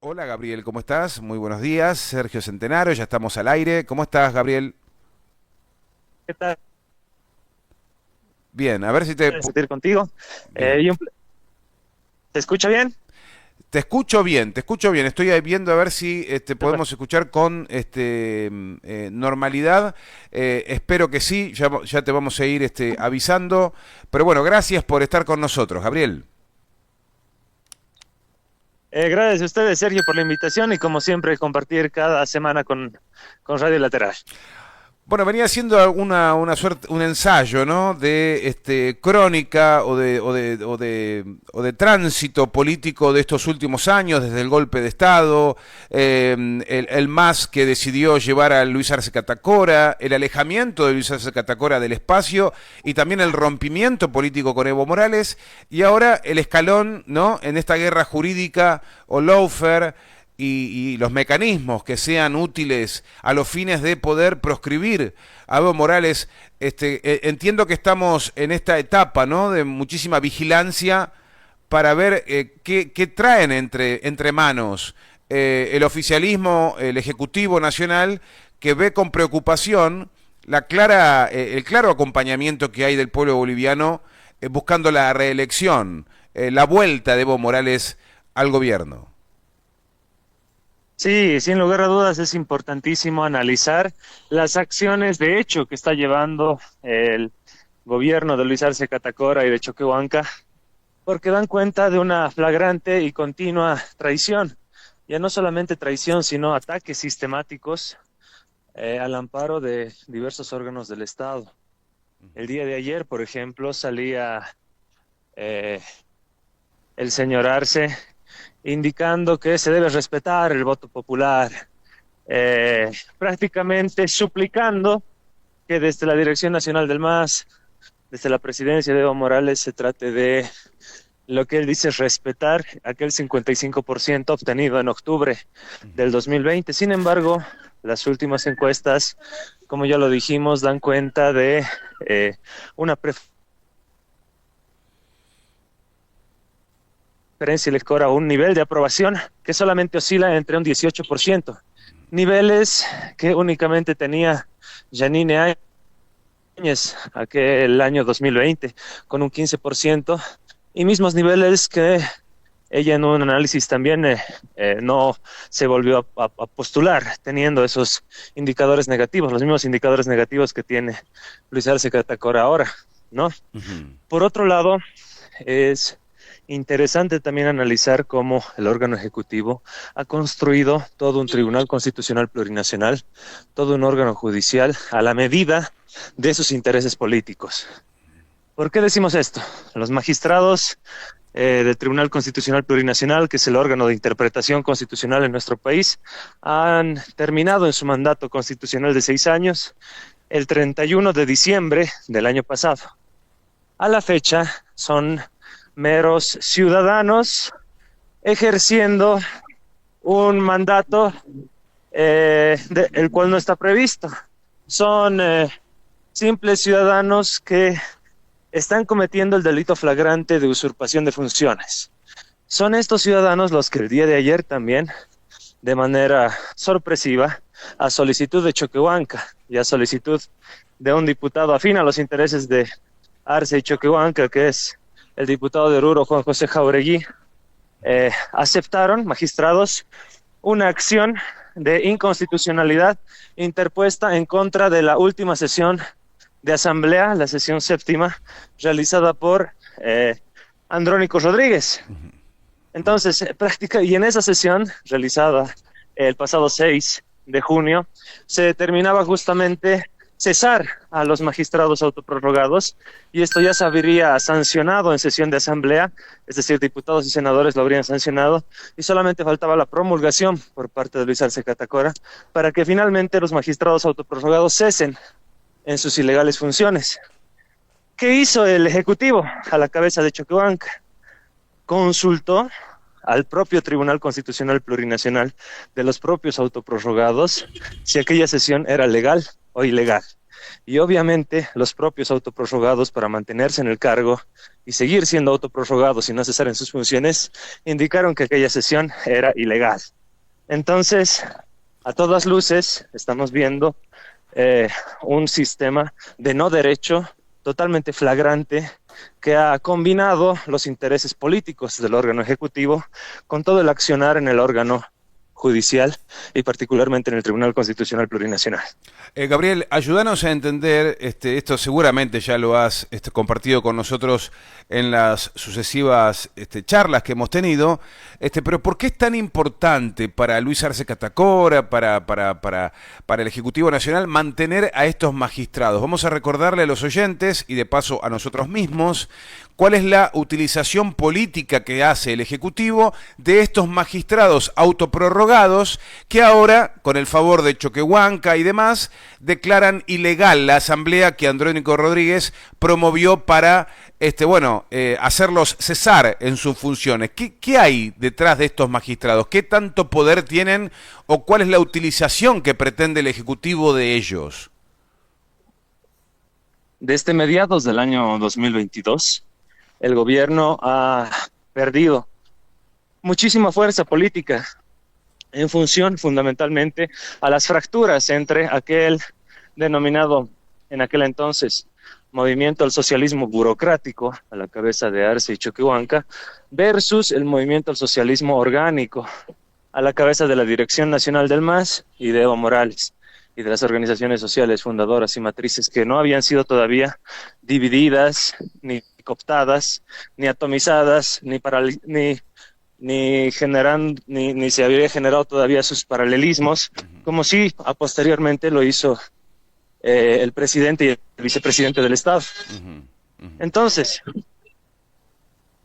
Hola Gabriel, ¿cómo estás? Muy buenos días. Sergio Centenaro, ya estamos al aire. ¿Cómo estás, Gabriel? ¿Qué tal? Bien, a ver si te... Sentir contigo. Bien. ¿Te escucha bien? Te escucho bien, te escucho bien. Estoy ahí viendo a ver si Súper. podemos escuchar con normalidad. Espero que sí, ya te vamos a ir avisando. Pero bueno, gracias por estar con nosotros, Gabriel. Gracias a ustedes, Sergio, por la invitación y como siempre compartir cada semana con Radio Lateral. Bueno, venía haciendo una suerte, un ensayo, ¿no? De crónica o de tránsito político de estos últimos años, desde el golpe de Estado, el MAS que decidió llevar a Luis Arce Catacora, el alejamiento de Luis Arce Catacora del espacio y también el rompimiento político con Evo Morales y ahora el escalón, ¿no? En esta guerra jurídica o lawfare y los mecanismos que sean útiles a los fines de poder proscribir a Evo Morales. Entiendo que estamos en esta etapa, ¿no? De muchísima vigilancia para ver qué traen entre manos el oficialismo, el Ejecutivo Nacional, que ve con preocupación el claro acompañamiento que hay del pueblo boliviano buscando la reelección, la vuelta de Evo Morales al gobierno. Sí, sin lugar a dudas es importantísimo analizar las acciones de hecho que está llevando el gobierno de Luis Arce Catacora y de Choquehuanca, porque dan cuenta de una flagrante y continua traición. Ya no solamente traición, sino ataques sistemáticos al amparo de diversos órganos del Estado. El día de ayer, por ejemplo, salía eh, el señor Arce indicando que se debe respetar el voto popular, prácticamente suplicando que desde la Dirección Nacional del MAS, desde la presidencia de Evo Morales, se trate de lo que él dice respetar aquel 55% obtenido en octubre del 2020. Sin embargo, las últimas encuestas, como ya lo dijimos, dan cuenta de una preferencia electoral a un nivel de aprobación que solamente oscila entre un 18%, niveles que únicamente tenía Janine Áñez aquel año 2020 con un 15% y mismos niveles que ella en un análisis también no se volvió a postular teniendo esos indicadores negativos, los mismos indicadores negativos que tiene Luis Arce Catacora ahora, ¿no? Uh -huh. Por otro lado, es interesante también analizar cómo el órgano ejecutivo ha construido todo un tribunal constitucional plurinacional, todo un órgano judicial a la medida de sus intereses políticos. ¿Por qué decimos esto? Los magistrados del Tribunal Constitucional Plurinacional, que es el órgano de interpretación constitucional en nuestro país, han terminado en su mandato constitucional de 6 años el 31 de diciembre del año pasado. A la fecha son meros ciudadanos ejerciendo un mandato el cual no está previsto. Son simples ciudadanos que están cometiendo el delito flagrante de usurpación de funciones. Son estos ciudadanos los que el día de ayer también, de manera sorpresiva, a solicitud de Choquehuanca y a solicitud de un diputado afín a los intereses de Arce y Choquehuanca, que es el diputado de Oruro, Juan José Jauregui, aceptaron, magistrados, una acción de inconstitucionalidad interpuesta en contra de la última sesión de asamblea, la sesión séptima, realizada por Andrónico Rodríguez. Entonces, y en esa sesión, realizada el pasado 6 de junio, se determinaba justamente cesar a los magistrados autoprorrogados y esto ya se habría sancionado en sesión de asamblea, es decir, diputados y senadores lo habrían sancionado y solamente faltaba la promulgación por parte de Luis Arce Catacora para que finalmente los magistrados autoprorrogados cesen en sus ilegales funciones. ¿Qué hizo el Ejecutivo a la cabeza de Choquehuanca? Consultó al propio Tribunal Constitucional Plurinacional de los propios autoprorrogados si aquella sesión era legal o ilegal. Y obviamente los propios autoprorrogados, para mantenerse en el cargo y seguir siendo autoprorrogados y no cesar en sus funciones, indicaron que aquella sesión era ilegal. Entonces, a todas luces, estamos viendo un sistema de no derecho totalmente flagrante que ha combinado los intereses políticos del órgano ejecutivo con todo el accionar en el órgano judicial y particularmente en el Tribunal Constitucional Plurinacional. Gabriel, ayúdanos a entender, esto seguramente ya lo has compartido con nosotros en las sucesivas charlas que hemos tenido, pero ¿por qué es tan importante para Luis Arce Catacora, para el Ejecutivo Nacional, mantener a estos magistrados? Vamos a recordarle a los oyentes y de paso a nosotros mismos cuál es la utilización política que hace el Ejecutivo de estos magistrados autoprorrogados que ahora, con el favor de Choquehuanca y demás, declaran ilegal la asamblea que Andrónico Rodríguez promovió para hacerlos cesar en sus funciones. ¿Qué hay detrás de estos magistrados? ¿Qué tanto poder tienen o cuál es la utilización que pretende el Ejecutivo de ellos? Desde mediados del año 2022, el gobierno ha perdido muchísima fuerza política en función fundamentalmente a las fracturas entre aquel denominado en aquel entonces movimiento al socialismo burocrático, a la cabeza de Arce y Choquehuanca, versus el movimiento al socialismo orgánico, a la cabeza de la Dirección Nacional del MAS y de Evo Morales, y de las organizaciones sociales fundadoras y matrices que no habían sido todavía divididas, ni cooptadas, ni atomizadas, ni se había generado todavía sus paralelismos, como sí a posteriormente lo hizo el presidente y el vicepresidente del Estado. Entonces,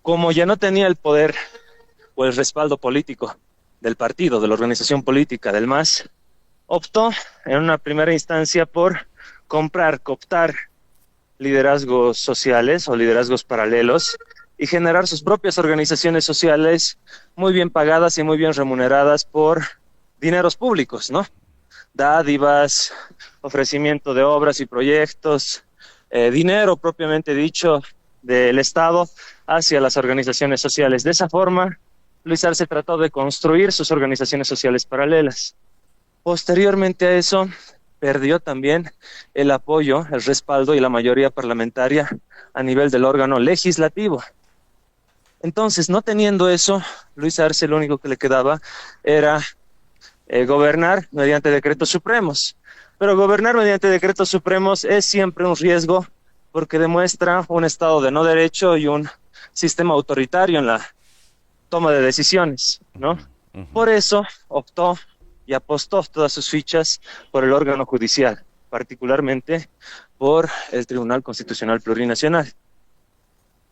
como ya no tenía el poder o el respaldo político del partido, de la organización política, del MAS, optó en una primera instancia por cooptar liderazgos sociales o liderazgos paralelos y generar sus propias organizaciones sociales muy bien pagadas y muy bien remuneradas por dineros públicos, ¿no? Dádivas, ofrecimiento de obras y proyectos, dinero propiamente dicho del Estado hacia las organizaciones sociales. De esa forma, Luis Arce trató de construir sus organizaciones sociales paralelas. Posteriormente a eso, perdió también el apoyo, el respaldo y la mayoría parlamentaria a nivel del órgano legislativo. Entonces, no teniendo eso, Luis Arce lo único que le quedaba era gobernar mediante decretos supremos. Pero gobernar mediante decretos supremos es siempre un riesgo porque demuestra un estado de no derecho y un sistema autoritario en la toma de decisiones, ¿no? Por eso optó y apostó todas sus fichas por el órgano judicial, particularmente por el Tribunal Constitucional Plurinacional.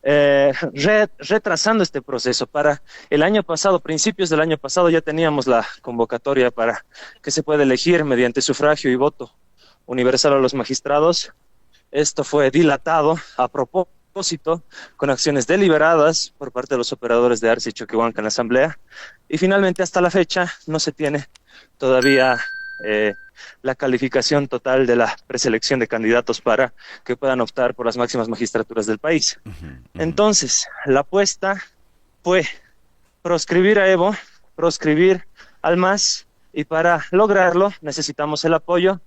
Retrasando este proceso para el año pasado, principios del año pasado, ya teníamos la convocatoria para que se pueda elegir mediante sufragio y voto universal a los magistrados. Esto fue dilatado a propósito con acciones deliberadas por parte de los operadores de Arce y Choquehuanca en la Asamblea, y finalmente hasta la fecha no se tiene todavía la calificación total de la preselección de candidatos para que puedan optar por las máximas magistraturas del país. Entonces, la apuesta fue proscribir a Evo, proscribir al MAS, y para lograrlo necesitamos el apoyo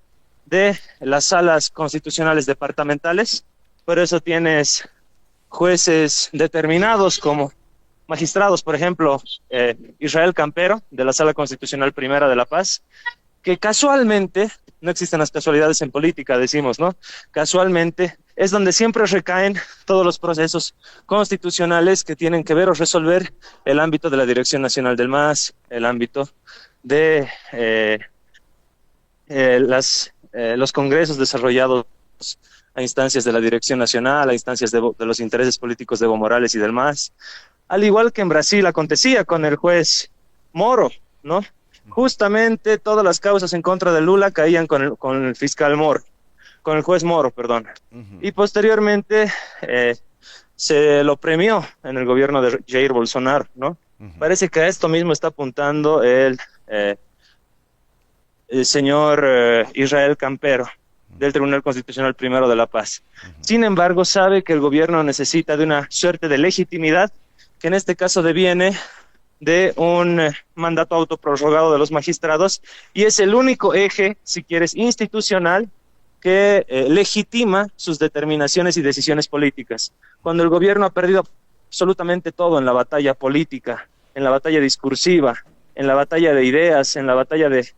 de las salas constitucionales departamentales. Por eso tienes jueces determinados como magistrados, por ejemplo, Israel Campero, de la Sala Constitucional Primera de La Paz, que casualmente, no existen las casualidades en política, decimos, ¿no? Casualmente es donde siempre recaen todos los procesos constitucionales que tienen que ver o resolver el ámbito de la Dirección Nacional del MAS, el ámbito de los congresos desarrollados a instancias de la Dirección Nacional, a instancias de los intereses políticos de Evo Morales y del MAS, al igual que en Brasil acontecía con el juez Moro, ¿no? Justamente todas las causas en contra de Lula caían con el fiscal Moro, con el juez Moro, perdón. Y posteriormente se lo premió en el gobierno de Jair Bolsonaro, ¿no? Parece que a esto mismo está apuntando el señor Israel Campero. del Tribunal Constitucional Primero de La Paz. Sin embargo, sabe que el gobierno necesita de una suerte de legitimidad, que en este caso deviene de un mandato autoprorrogado de los magistrados, y es el único eje, si quieres, institucional que legitima sus determinaciones y decisiones políticas. Cuando el gobierno ha perdido absolutamente todo en la batalla política, en la batalla discursiva, en la batalla de ideas, en la batalla de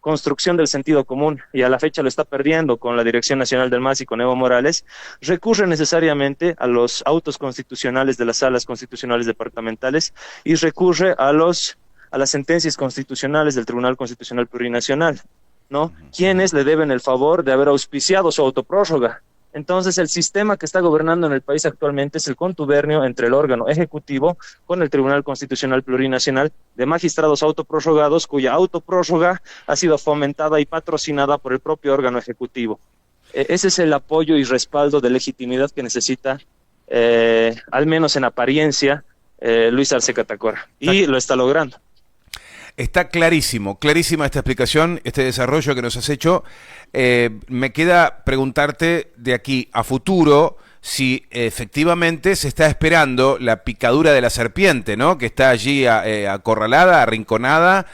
construcción del sentido común, y a la fecha lo está perdiendo con la Dirección Nacional del MAS y con Evo Morales, recurre necesariamente a los autos constitucionales de las salas constitucionales departamentales y recurre a las sentencias constitucionales del Tribunal Constitucional Plurinacional, ¿no? Quienes le deben el favor de haber auspiciado su autoprórroga. Entonces, el sistema que está gobernando en el país actualmente es el contubernio entre el órgano ejecutivo con el Tribunal Constitucional Plurinacional de magistrados autoprorrogados, cuya autoprórroga ha sido fomentada y patrocinada por el propio órgano ejecutivo. Ese es el apoyo y respaldo de legitimidad que necesita, al menos en apariencia, Luis Arce Catacora. Y lo está logrando. Está clarísimo, clarísima esta explicación, este desarrollo que nos has hecho. Me queda preguntarte de aquí a futuro si efectivamente se está esperando la picadura de la serpiente, ¿no? Que está allí acorralada, arrinconada.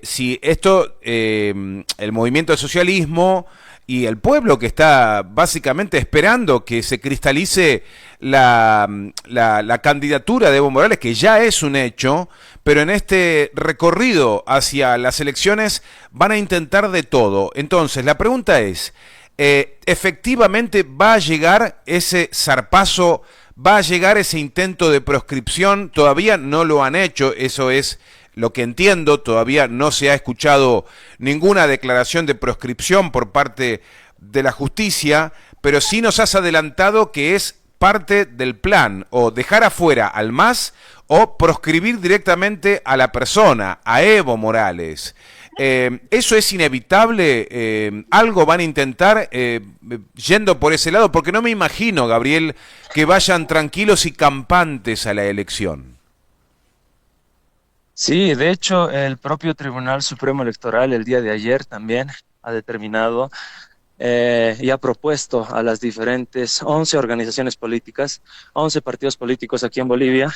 Si esto, el movimiento del socialismo y el pueblo que está básicamente esperando que se cristalice la candidatura de Evo Morales, que ya es un hecho, pero en este recorrido hacia las elecciones van a intentar de todo. Entonces, la pregunta es, ¿efectivamente va a llegar ese zarpazo, va a llegar ese intento de proscripción? Todavía no lo han hecho, eso es lo que entiendo, todavía no se ha escuchado ninguna declaración de proscripción por parte de la justicia, pero sí nos has adelantado que es parte del plan, o dejar afuera al MAS o proscribir directamente a la persona, a Evo Morales. ¿Eso es inevitable? ¿Algo van a intentar yendo por ese lado? Porque no me imagino, Gabriel, que vayan tranquilos y campantes a la elección. Sí, de hecho, el propio Tribunal Supremo Electoral el día de ayer también ha determinado y ha propuesto a las diferentes 11 organizaciones políticas, 11 partidos políticos aquí en Bolivia,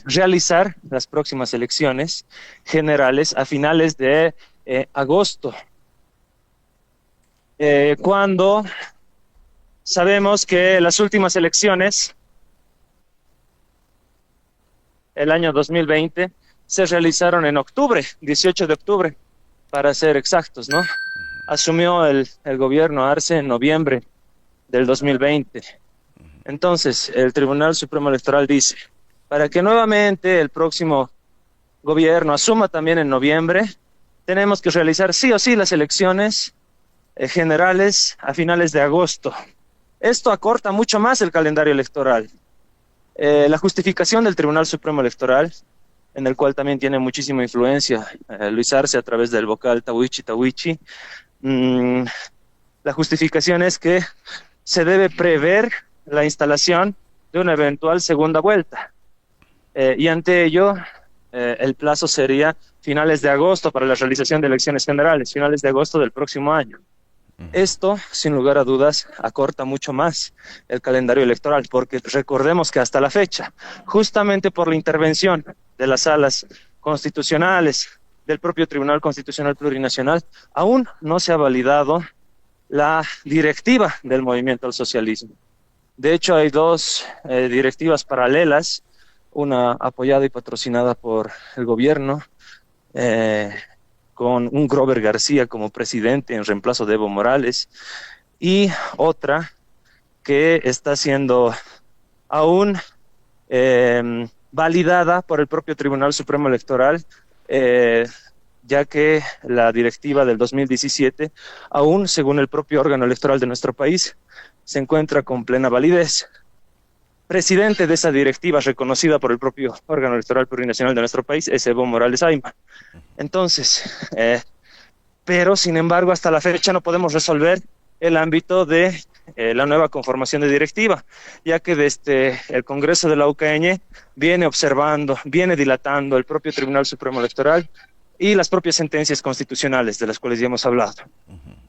realizar las próximas elecciones generales a finales de agosto, cuando sabemos que las últimas elecciones, el año 2020, se realizaron en octubre, 18 de octubre, para ser exactos, ¿no? Asumió el gobierno Arce en noviembre del 2020. Entonces, el Tribunal Supremo Electoral dice, para que nuevamente el próximo gobierno asuma también en noviembre, tenemos que realizar sí o sí las elecciones generales a finales de agosto. Esto acorta mucho más el calendario electoral. La justificación del Tribunal Supremo Electoral, en el cual también tiene muchísima influencia Luis Arce a través del vocal Tawichi, la justificación es que se debe prever la instalación de una eventual segunda vuelta. Y ante ello, el plazo sería finales de agosto para la realización de elecciones generales, finales de agosto del próximo año. Esto, sin lugar a dudas, acorta mucho más el calendario electoral, porque recordemos que hasta la fecha, justamente por la intervención de las salas constitucionales, del propio Tribunal Constitucional Plurinacional, aún no se ha validado la directiva del movimiento al socialismo. De hecho, hay dos directivas paralelas, una apoyada y patrocinada por el gobierno, con un Grover García como presidente en reemplazo de Evo Morales, y otra que está siendo aún validada por el propio Tribunal Supremo Electoral, ya que la directiva del 2017, aún según el propio órgano electoral de nuestro país, se encuentra con plena validez. Presidente de esa directiva reconocida por el propio órgano electoral plurinacional de nuestro país es Evo Morales Ayma. Entonces, pero sin embargo hasta la fecha no podemos resolver el ámbito de la nueva conformación de directiva, ya que desde el Congreso de la UCN viene observando, viene dilatando el propio Tribunal Supremo Electoral y las propias sentencias constitucionales de las cuales ya hemos hablado.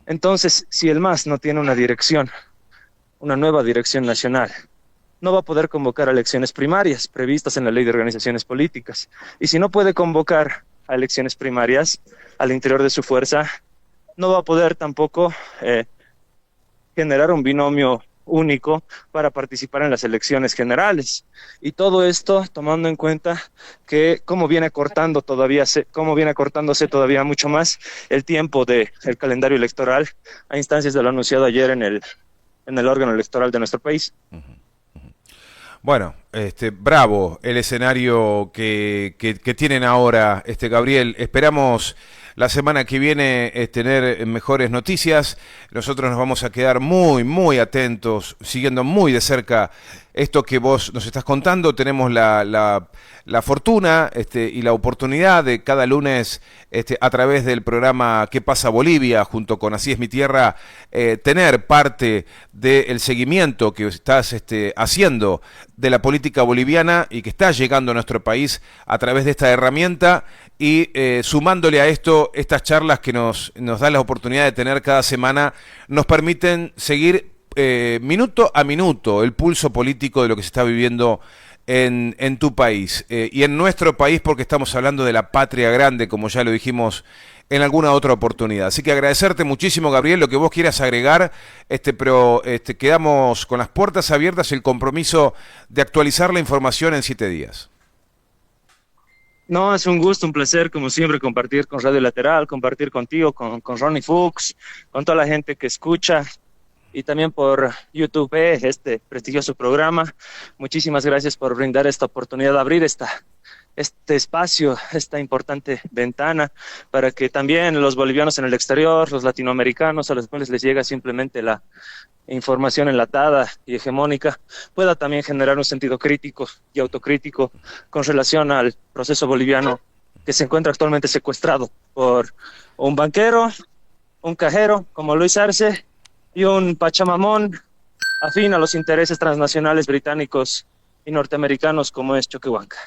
Entonces, si el MAS no tiene una dirección, una nueva dirección nacional, no va a poder convocar a elecciones primarias previstas en la Ley de Organizaciones Políticas. Y si no puede convocar a elecciones primarias al interior de su fuerza, no va a poder tampoco generar un binomio único para participar en las elecciones generales. Y todo esto tomando en cuenta que cómo viene acortándose todavía mucho más el tiempo del calendario electoral a instancias de lo anunciado ayer en el órgano electoral de nuestro país. Bueno, bravo el escenario que tienen ahora, Gabriel. Esperamos la semana que viene tener mejores noticias. Nosotros nos vamos a quedar muy, muy atentos, siguiendo muy de cerca esto que vos nos estás contando. Tenemos la fortuna y la oportunidad de cada lunes, a través del programa ¿Qué pasa Bolivia?, junto con Así es mi tierra, tener parte del seguimiento que estás haciendo de la política boliviana y que está llegando a nuestro país a través de esta herramienta, y sumándole a esto estas charlas que nos dan la oportunidad de tener cada semana, nos permiten seguir minuto a minuto el pulso político de lo que se está viviendo en tu país y en nuestro país, porque estamos hablando de la patria grande, como ya lo dijimos en alguna otra oportunidad. Así que agradecerte muchísimo, Gabriel, lo que vos quieras agregar, pero quedamos con las puertas abiertas, el compromiso de actualizar la información en 7 días. No, es un gusto, un placer, como siempre, compartir con Radio Lateral, compartir contigo, con Ronnie Fuchs, con toda la gente que escucha, y también por YouTube, este prestigioso programa. Muchísimas gracias por brindar esta oportunidad de abrir este espacio, esta importante ventana, para que también los bolivianos en el exterior, los latinoamericanos, a los cuales les llega simplemente la información enlatada y hegemónica, pueda también generar un sentido crítico y autocrítico con relación al proceso boliviano, que se encuentra actualmente secuestrado por un banquero, un cajero como Luis Arce y un pachamamón afín a los intereses transnacionales británicos y norteamericanos como es Choquehuanca.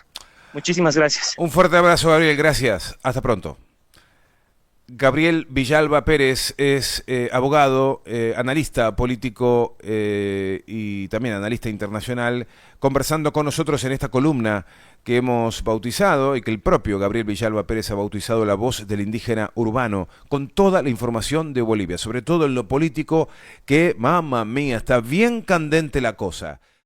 Muchísimas gracias. Un fuerte abrazo, Gabriel, gracias. Hasta pronto. Gabriel Villalba Pérez es abogado, analista político y también analista internacional, conversando con nosotros en esta columna que hemos bautizado y que el propio Gabriel Villalba Pérez ha bautizado La Voz del Indígena Urbano, con toda la información de Bolivia, sobre todo en lo político, que, mamma mía, está bien candente la cosa.